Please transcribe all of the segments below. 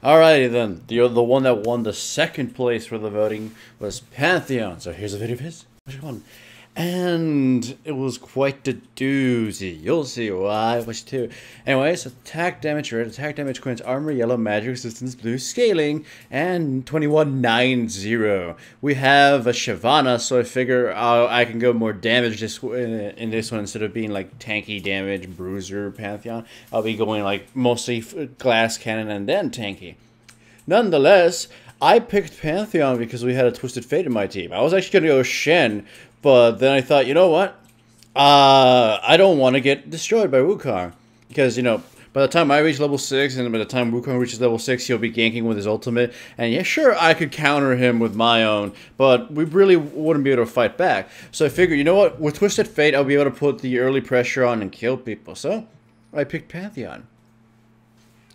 Alrighty then, the one that won the second place for the voting was Pantheon. So here's a video of his. And it was quite a doozy. You'll see why. Watch too. Anyways, attack damage red, attack damage quince, armor yellow, magic resistance blue, scaling, and 2190. We have a Shyvana, so I figure I can go more damage in this one instead of being like tanky damage, bruiser, Pantheon. I'll be going like mostly glass cannon and then tanky. Nonetheless, I picked Pantheon because we had a Twisted Fate in my team. I was actually going to go Shen, but then I thought, you know what? I don't want to get destroyed by Wukong. Because, you know, by the time I reach level 6, and by the time Wukong reaches level 6, he'll be ganking with his ultimate. And yeah, sure, I could counter him with my own, but we really wouldn't be able to fight back. So I figured, you know what? With Twisted Fate, I'll be able to put the early pressure on and kill people. So I picked Pantheon.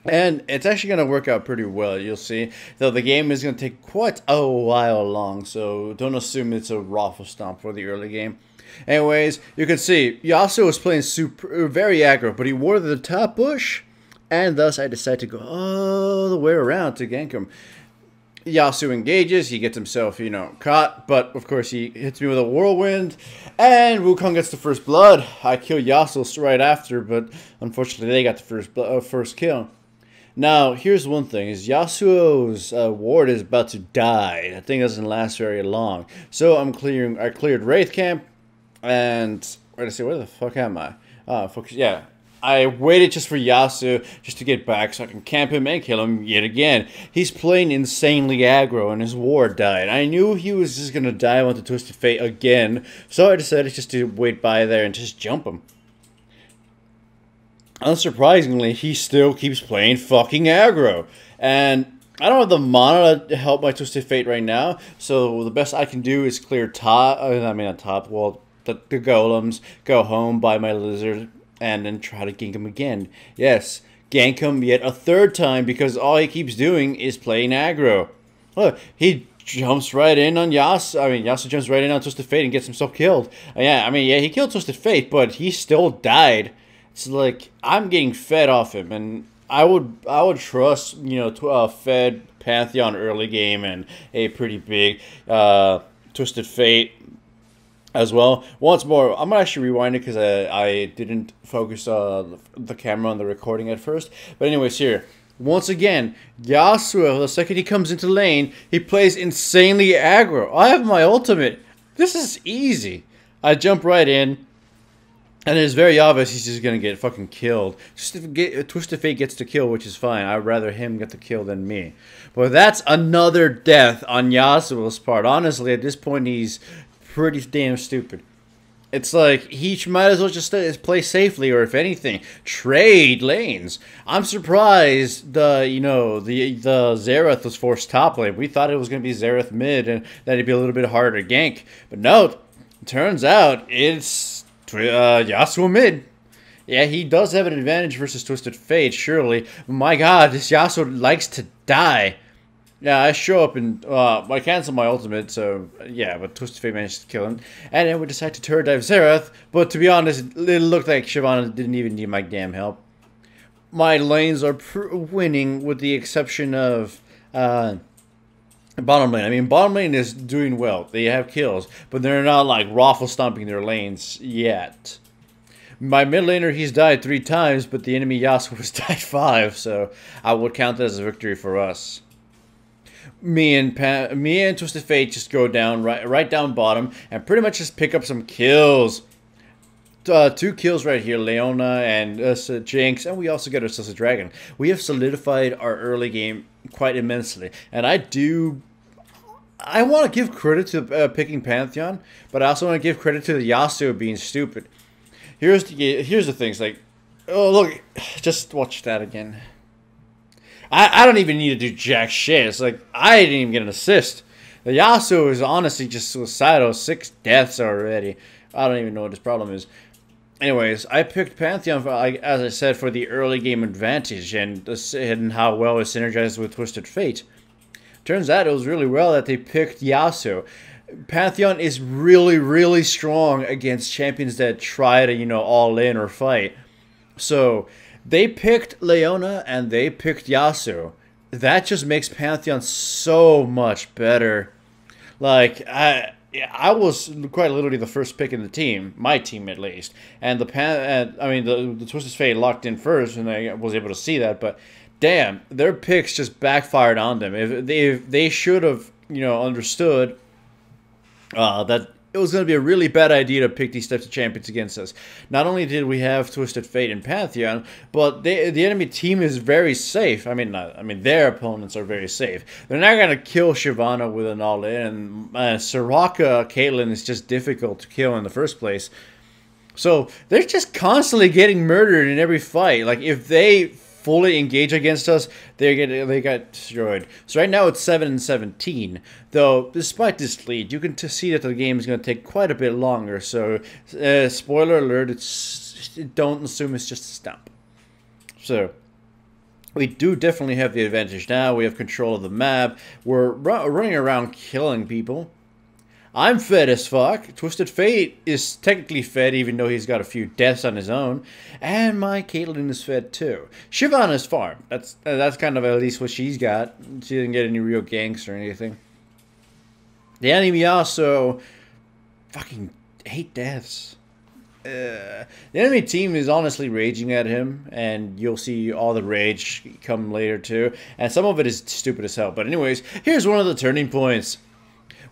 And it's actually going to work out pretty well, you'll see. Though the game is going to take quite a while long, so don't assume it's a raffle stomp for the early game. Anyways, you can see, Yasuo was playing very aggro, but he warded the top bush, and thus I decided to go all the way around to gank him. Yasuo engages, he gets himself, you know, caught, but of course he hits me with a whirlwind, and Wukong gets the first blood. I kill Yasuo right after, but unfortunately they got the first kill. Now, here's one thing, is Yasuo's ward is about to die. That thing doesn't last very long. So I cleared Wraith Camp, and, where the fuck am I? Yeah. I waited just for Yasuo, just to get back so I can camp him and kill him yet again. He's playing insanely aggro, and his ward died. I knew he was just gonna die on the Twisted Fate again, so I decided just to wait by there and just jump him. Unsurprisingly, he still keeps playing fucking aggro. And I don't have the mana to help my Twisted Fate right now, so the best I can do is clear the golems, go home, buy my lizard, and then try to gank him again. Yes, gank him yet a third time because all he keeps doing is playing aggro. Look, he jumps right in on Yasuo. Yasuo jumps right in on Twisted Fate and gets himself killed. Yeah, he killed Twisted Fate, but he still died. It's like, I'm getting fed off him, and I would trust, you know, fed Pantheon early game and a pretty big Twisted Fate as well. Once more, I'm gonna actually rewind it because I didn't focus the camera on the recording at first. But anyways, here. Once again, Yasuo, the second he comes into lane, he plays insanely aggro. I have my ultimate. This is easy. I jump right in. And it's very obvious he's just gonna get fucking killed. Twisted Fate gets the kill, which is fine. I'd rather him get the kill than me. But that's another death on Yasuo's part. Honestly, at this point, he's pretty damn stupid. It's like, he might as well just play safely, or if anything, trade lanes. I'm surprised the Xerath was forced top lane. We thought it was gonna be Xerath mid, and that it'd be a little bit harder to gank. But no, it turns out it's Yasuo mid. Yeah, he does have an advantage versus Twisted Fate, surely. My god, this Yasuo likes to die. Yeah, I show up and I cancel my ultimate, so yeah, but Twisted Fate managed to kill him. And then we decide to turret dive Xerath, but to be honest, it looked like Shyvana didn't even need my damn help. My lanes are winning with the exception of bottom lane. Bottom lane is doing well. They have kills, but they're not like raffle stomping their lanes yet. My mid laner, he's died 3 times, but the enemy Yasuo has died 5, so I would count that as a victory for us. Me and Twisted Fate just go down right down bottom and pretty much just pick up some kills. 2 kills right here, Leona and Jinx, and we also get ourselves a dragon. We have solidified our early game quite immensely, and I want to give credit to picking Pantheon, but I also want to give credit to the Yasuo being stupid. Here's the things, like, oh look, just watch that again. I don't even need to do jack shit. It's like, I didn't even get an assist. The Yasuo is honestly just suicidal. 6 deaths already. I don't even know what his problem is. Anyways, I picked Pantheon, as I said, for the early game advantage and how well it synergized with Twisted Fate. Turns out it was really well that they picked Yasuo. Pantheon is really, really strong against champions that try to, you know, all in or fight. So they picked Leona and they picked Yasuo. that just makes Pantheon so much better. Like, I was quite literally the first pick in the team, my team at least. And the Twisted Fate locked in first, and I was able to see that. But damn, their picks just backfired on them. If they should have, understood that it was going to be a really bad idea to pick these types of champions against us. Not only did we have Twisted Fate and Pantheon, but the enemy team is very safe. Their opponents are very safe. They're not going to kill Shyvana with an all-in, and Soraka Caitlyn is just difficult to kill in the first place. So they're just constantly getting murdered in every fight. Like, if they fully engage against us, they got destroyed. So right now it's 7-17. Though despite this lead, you can see that the game is going to take quite a bit longer. So spoiler alert: don't assume it's just a stump. So we do definitely have the advantage now. We have control of the map. We're running around killing people. I'm fed as fuck. Twisted Fate is technically fed, even though he's got a few deaths on his own. And my Caitlyn is fed too. Shyvana's farm. That's kind of at least what she's got. She didn't get any real ganks or anything. The enemy also fucking 8 deaths. The enemy team is honestly raging at him, and you'll see all the rage come later too. And some of it is stupid as hell. But anyways, here's one of the turning points.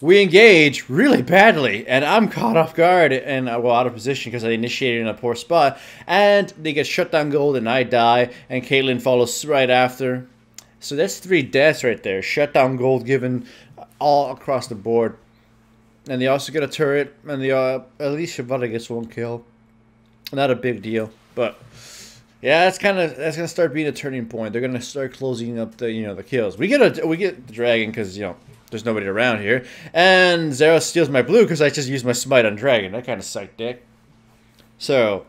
We engage really badly, and I'm caught off guard and out of position because I initiated in a poor spot, and they get shut down gold and I die, and Caitlyn follows right after. So that's 3 deaths right there. Shut down gold given all across the board. And they also get a turret, and at least Shyvana gets 1 kill. Not a big deal, but yeah, that's gonna start being a turning point. They're gonna start closing up the kills. We get the dragon because there's nobody around here. And Xerath steals my blue because I just used my smite on dragon. That kind of sucked dick. So,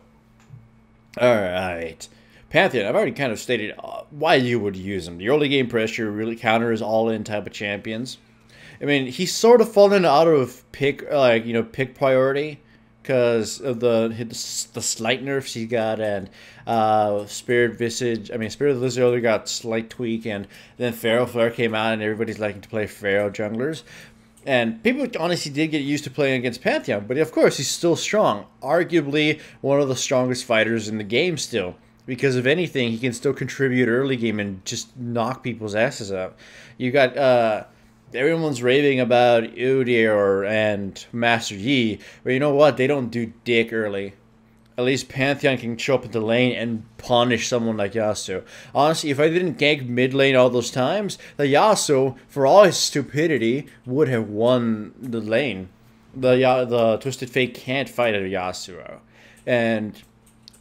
alright. Pantheon, I've already kind of stated why you would use him. The early game pressure really counters all-in type of champions. I mean, he's sort of fallen out of pick priority because of the slight nerfs he got, and Spirit Visage. Spirit of the Lizard only got slight tweak, and then Pharaoh Flare came out, and everybody's liking to play Pharaoh junglers. And people honestly did get used to playing against Pantheon, but of course he's still strong. Arguably one of the strongest fighters in the game still. Because if anything, he can still contribute early game and just knock people's asses out. You got everyone's raving about Udyr and Master Yi, but you know what? They don't do dick early. At least Pantheon can show up in the lane and punish someone like Yasuo. Honestly, if I didn't gank mid lane all those times, the Yasuo, for all his stupidity, would have won the lane. The Twisted Fate can't fight a Yasuo. And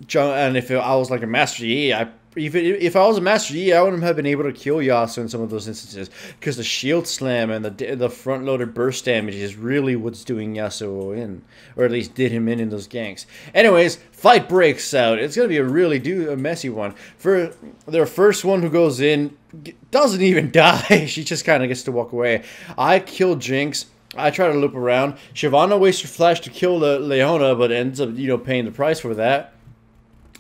if I was like a Master Yi, if I was a Master Yi, I wouldn't have been able to kill Yasuo in some of those instances, because the shield slam and the front-loaded burst damage is really what's doing Yasuo in, or at least did him in those ganks. Anyways, fight breaks out. It's gonna be a messy one. For their first one who goes in doesn't even die. She just kind of gets to walk away. I kill Jinx. I try to loop around. Shyvana wastes her flash to kill Leona, but ends up paying the price for that.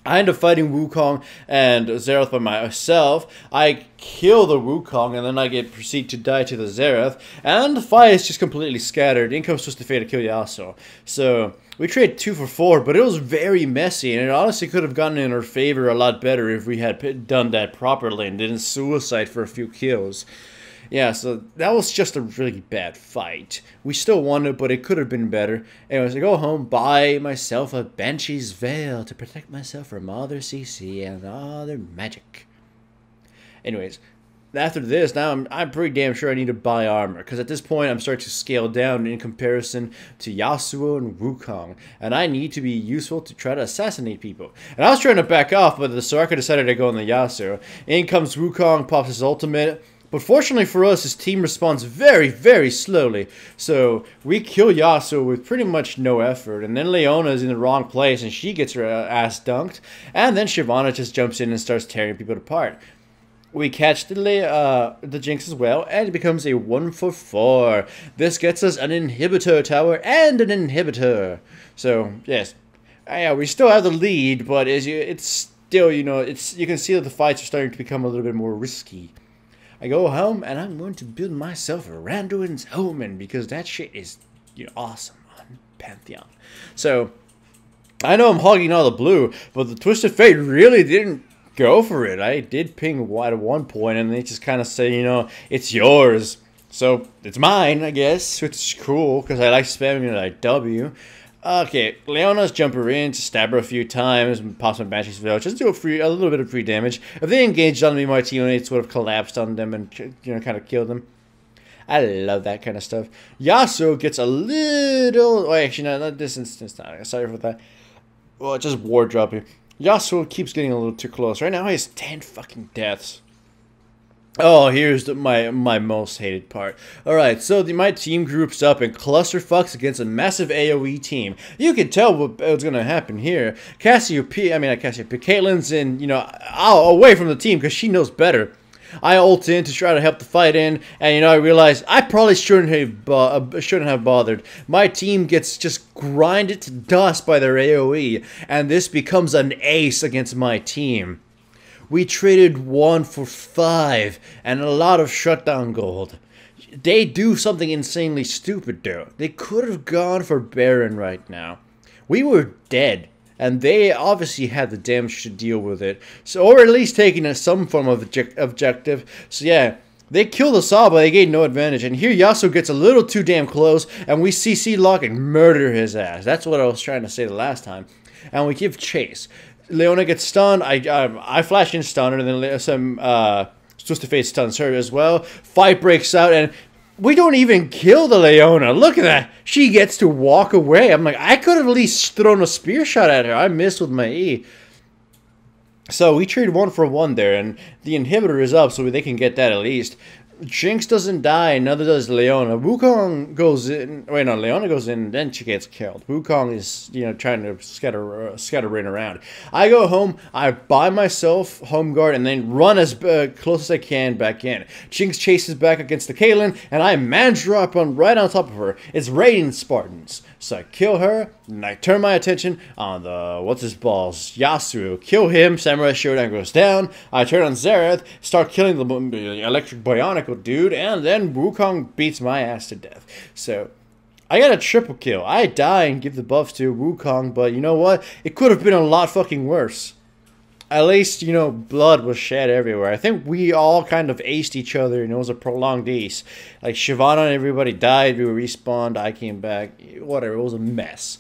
I end up fighting Wukong and Xerath by myself. I kill the Wukong, and then I proceed to die to the Xerath, and the fight is just completely scattered. In comes Twisted Fate to kill Yasuo. So we trade 2 for 4, but it was very messy, and it honestly could have gotten in our favor a lot better if we had done that properly and didn't suicide for a few kills. Yeah, so that was just a really bad fight. We still won it, but it could have been better. Anyways, I go home, buy myself a Banshee's Veil to protect myself from other CC and other magic. Anyways, after this, now I'm pretty damn sure I need to buy armor, because at this point I'm starting to scale down in comparison to Yasuo and Wukong, and I need to be useful to try to assassinate people. And I was trying to back off, but the Soraka decided to go on the Yasuo. In comes Wukong, pops his ultimate. But fortunately for us, his team responds very, very slowly. So we kill Yasuo with pretty much no effort. And then Leona is in the wrong place and she gets her ass dunked. And then Shyvana just jumps in and starts tearing people apart. We catch the Jinx as well, and it becomes a 1 for 4. This gets us an inhibitor tower and an inhibitor. So, yes. Yeah, we still have the lead, but it's still, you can see that the fights are starting to become a little bit more risky. I go home and I'm going to build myself a Randuin's Omen because that shit is awesome on Pantheon. So I know I'm hogging all the blue, but the Twisted Fate really didn't go for it. I did ping white at one point, and they just kind of say, it's yours. So it's mine, I guess, which is cool because I like spamming it like W. Okay, Leona's jump her in to stab her a few times and pop some Banshee's Veil. Just do a little bit of free damage. If they engaged on me, my teammates would have collapsed on them and kind of killed them. I love that kind of stuff. Yasuo gets a little. Oh, actually, no, not this instance. No, sorry for that. Well, just ward dropping. Yasuo keeps getting a little too close. Right now, he has 10 fucking deaths. Oh, here's my most hated part. Alright, so my team groups up and clusterfucks against a massive AoE team. You can tell what's gonna happen here. Caitlin's in, away from the team because she knows better. I ult in to try to help the fight in, and I realize I probably shouldn't have bothered. My team gets just grinded to dust by their AoE, and this becomes an ace against my team. We traded 1 for 5 and a lot of shutdown gold. They do something insanely stupid though. They could have gone for Baron right now. We were dead. And they obviously had the damage to deal with it. So, or at least taking some form of objective. So yeah, they killed us all, but they gained no advantage. And here Yasuo gets a little too damn close, and we CC lock and murder his ass. That's what I was trying to say the last time. And we give chase. Leona gets stunned. I flash in stun, and then some Twisted Fate stuns her as well. Fight breaks out, and we don't even kill the Leona. Look at that. She gets to walk away. I'm like, I could have at least thrown a spear shot at her. I missed with my E. So we trade 1 for 1 there, and the inhibitor is up, so they can get that at least. Jinx doesn't die, neither does Leona. Wukong goes in. Wait, no, Leona goes in, then she gets killed. Wukong is, trying to scatter around. I go home, I buy myself home guard, and then run as close as I can back in. Jinx chases back against the Caitlyn, and I man drop right on top of her. It's raining Spartans. So I kill her, and I turn my attention on the, what's his balls, Yasuo. Kill him, Samurai Showdown goes down. I turn on Xerath, start killing the electric bionicle dude, and then Wukong beats my ass to death. So I got a triple kill. I die and give the buffs to Wukong, but you know what? It could have been a lot fucking worse. At least, blood was shed everywhere. I think we all kind of aced each other, and it was a prolonged ace. Like, Shyvana and everybody died, we respawned, I came back, whatever, it was a mess.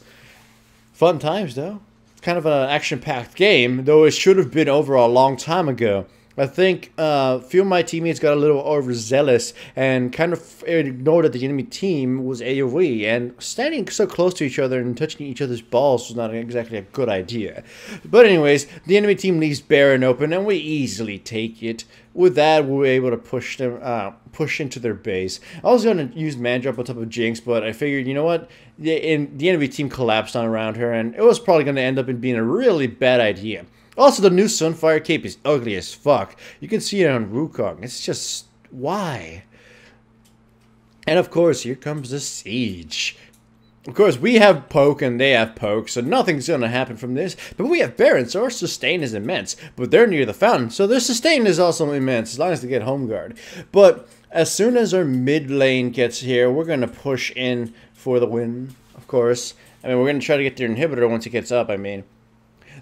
Fun times, though. Kind of an action-packed game, though it should have been over a long time ago. I think a few of my teammates got a little overzealous and kind of ignored that the enemy team was AoE, and standing so close to each other and touching each other's balls was not exactly a good idea. But anyways, the enemy team leaves Baron open, and we easily take it. With that, we were able to push into their base. I was going to use man drop on top of Jinx, but I figured, you know what? The enemy team collapsed on around her, and it was probably going to end up in being a really bad idea. Also, the new Sunfire cape is ugly as fuck. You can see it on Wukong. It's just, why? And of course, here comes the siege. Of course, we have poke and they have poke, so nothing's going to happen from this. But we have Baron, so our sustain is immense. But they're near the fountain, so their sustain is also immense, as long as they get home guard. But as soon as our mid lane gets here, we're going to push in for the win, of course. I mean, we're going to try to get their inhibitor once it gets up, I mean.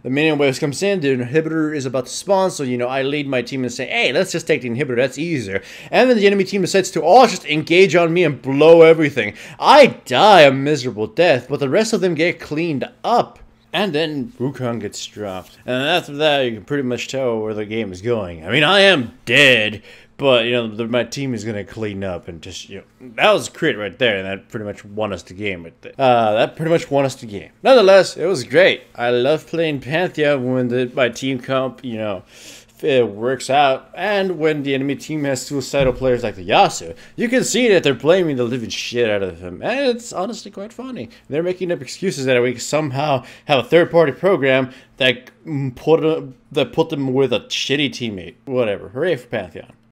The minion waves comes in, the inhibitor is about to spawn, so I lead my team and say, hey, let's just take the inhibitor, that's easier. And then the enemy team decides to all just engage on me and blow everything. I die a miserable death, but the rest of them get cleaned up. And then Wukong gets dropped. And after that, you can pretty much tell where the game is going. I mean, I am dead, but, my team is going to clean up and just, that was a crit right there, and that pretty much won us the game. Nonetheless, it was great. I love playing Pantheon when my team comp, it works out, and when the enemy team has suicidal players like the Yasuo, you can see that they're blaming the living shit out of him, and it's honestly quite funny. They're making up excuses that we somehow have a third-party program that put them with a shitty teammate. Whatever. Hooray for Pantheon.